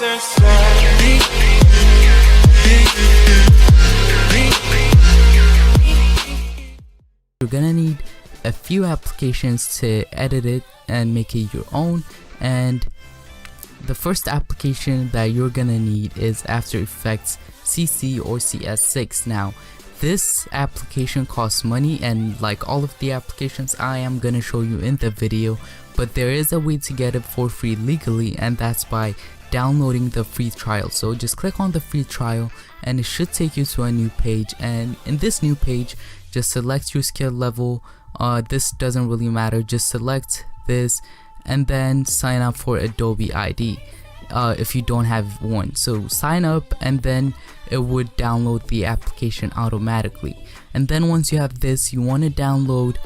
You're gonna need a few applications to edit it and make it your own, and the first application that you're gonna need is After Effects CC or CS6. Now this application costs money, and like all of the applications I am gonna show you in the video, but there is a way to get it for free legally, and that's by downloading the free trial. So just click on the free trial and it should take you to a new page, and in this new page just select your skill level. This doesn't really matter, just select this and then sign up for Adobe ID if you don't have one. So sign up and then it would download the application automatically. And then once you have this, you want to download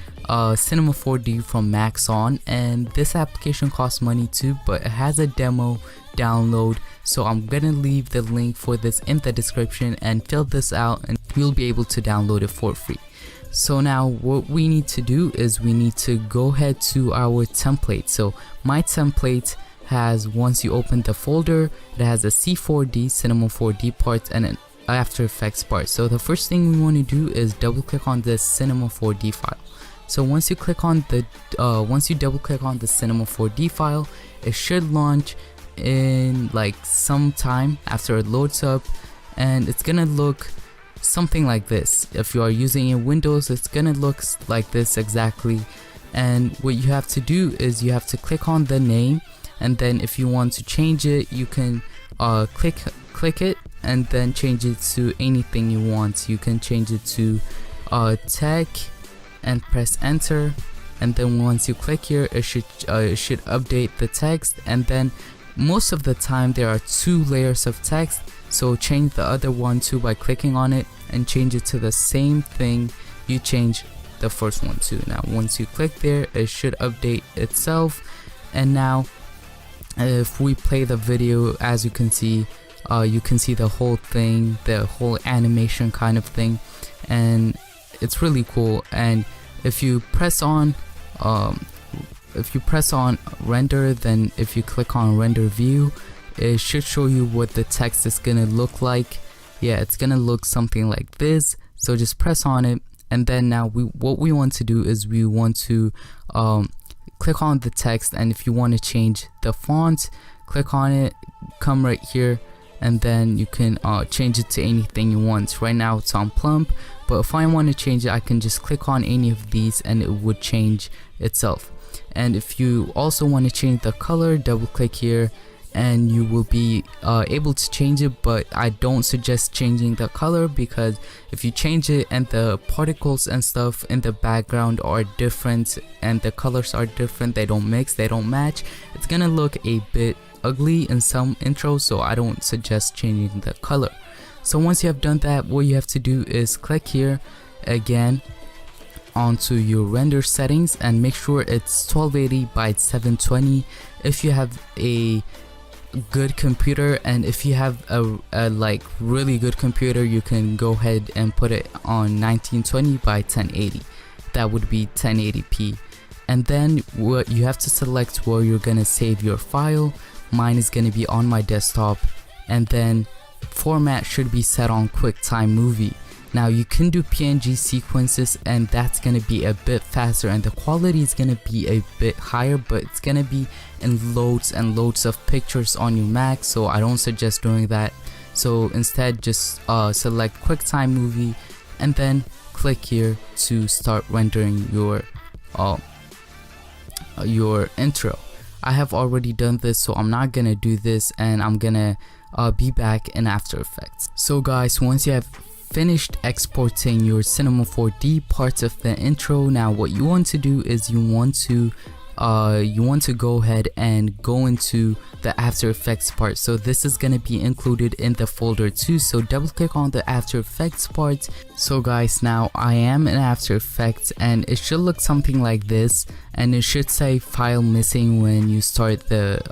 Cinema 4D from Maxon, and this application costs money too, but it has a demo download, so I'm gonna leave the link for this in the description, and fill this out and you'll be able to download it for free. So now what we need to do is we need to go ahead to our template. So my template has, once you open the folder, it has a C4D, Cinema 4D part, and an After Effects part. So the first thing we want to do is double click on this Cinema 4D file. So once you click on the double click on the Cinema 4D file, it should launch in like some time after it loads up, and it's gonna look something like this. If you are using in Windows, it's gonna look like this exactly. And what you have to do is you have to click on the name, and then if you want to change it, you can click it and then change it to anything you want. You can change it to tech and press enter, and then once you click here, it should update the text. And then most of the time there are 2 layers of text, so change the other one too by clicking on it and change it to the same thing you change the first one to. Now once you click there, it should update itself. And now if we play the video, as you can see the whole thing, the whole animation kind of thing, and it's really cool. And if you press on render, then if you click on render view, it should show you what the text is gonna look like. Yeah, it's gonna look something like this. So just press on it, and then now what we want to do is we want to click on the text, and if you want to change the font, click on it, come right here, and then you can change it to anything you want. Right now it's on plump, but if I want to change it, I can just click on any of these and it would change itself. And if you also want to change the color, double click here and you will be able to change it, but I don't suggest changing the color, because if you change it and the particles and stuff in the background are different and the colors are different, they don't mix, they don't match, it's gonna look a bit ugly in some intros, so I don't suggest changing the color. So once you have done that, what you have to do is click here again onto your render settings and make sure it's 1280 by 720 if you have a good computer, and if you have a like really good computer, you can go ahead and put it on 1920 by 1080. That would be 1080p. And then what you have to select where you're gonna save your file. Mine is gonna be on my desktop, and then format should be set on QuickTime Movie. Now you can do PNG sequences, and that's gonna be a bit faster and the quality is gonna be a bit higher, but it's gonna be in loads and loads of pictures on your Mac, so I don't suggest doing that. So instead just select QuickTime Movie and then click here to start rendering your intro. I have already done this, so I'm not gonna do this, and I'm gonna be back in After Effects. So guys, once you have finished exporting your Cinema 4D parts of the intro, now what you want to do is you want to go ahead and go into the After Effects part. So this is going to be included in the folder too, so double click on the After Effects part. So guys, now I am in After Effects and it should look something like this, and it should say file missing when you start the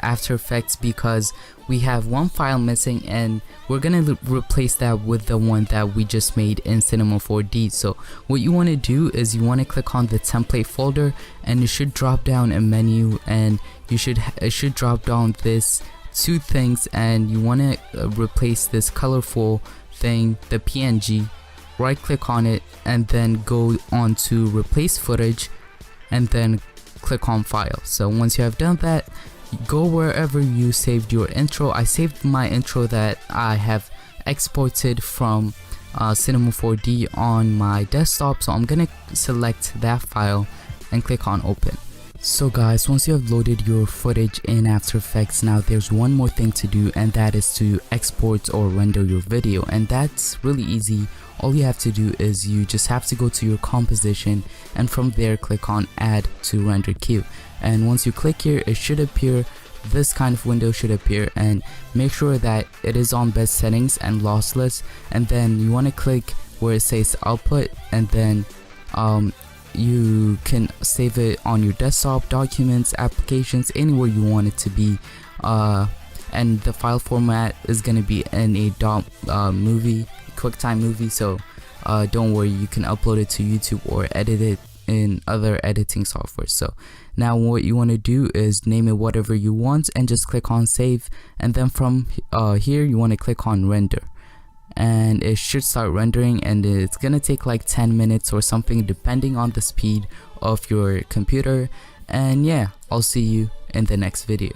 After Effects, because we have one file missing and we're gonna replace that with the one that we just made in Cinema 4D. So what you want to do is you want to click on the template folder, and it should drop down a menu, and it should drop down this two things, and you want to replace this colorful thing, the PNG. Right click on it and then go on to replace footage and then click on file. So once you have done that, go wherever you saved your intro. I saved my intro that I have exported from Cinema 4D on my desktop, so I'm gonna select that file and click on open. So guys, once you have loaded your footage in After Effects, now there's one more thing to do, and that is to export or render your video, and that's really easy. All you have to do is you just have to go to your composition, and from there click on add to render queue. And once you click here, it should appear, this kind of window should appear, and make sure that it is on best settings and lossless. And then you want to click where it says output, and then you can save it on your desktop, documents, applications, anywhere you want it to be. And the file format is going to be in a movie, QuickTime movie, so don't worry, you can upload it to YouTube or edit it in other editing software. So now what you want to do is name it whatever you want and just click on save, and then from here you want to click on render, and it should start rendering, and it's gonna take like 10 minutes or something depending on the speed of your computer. And yeah, I'll see you in the next video.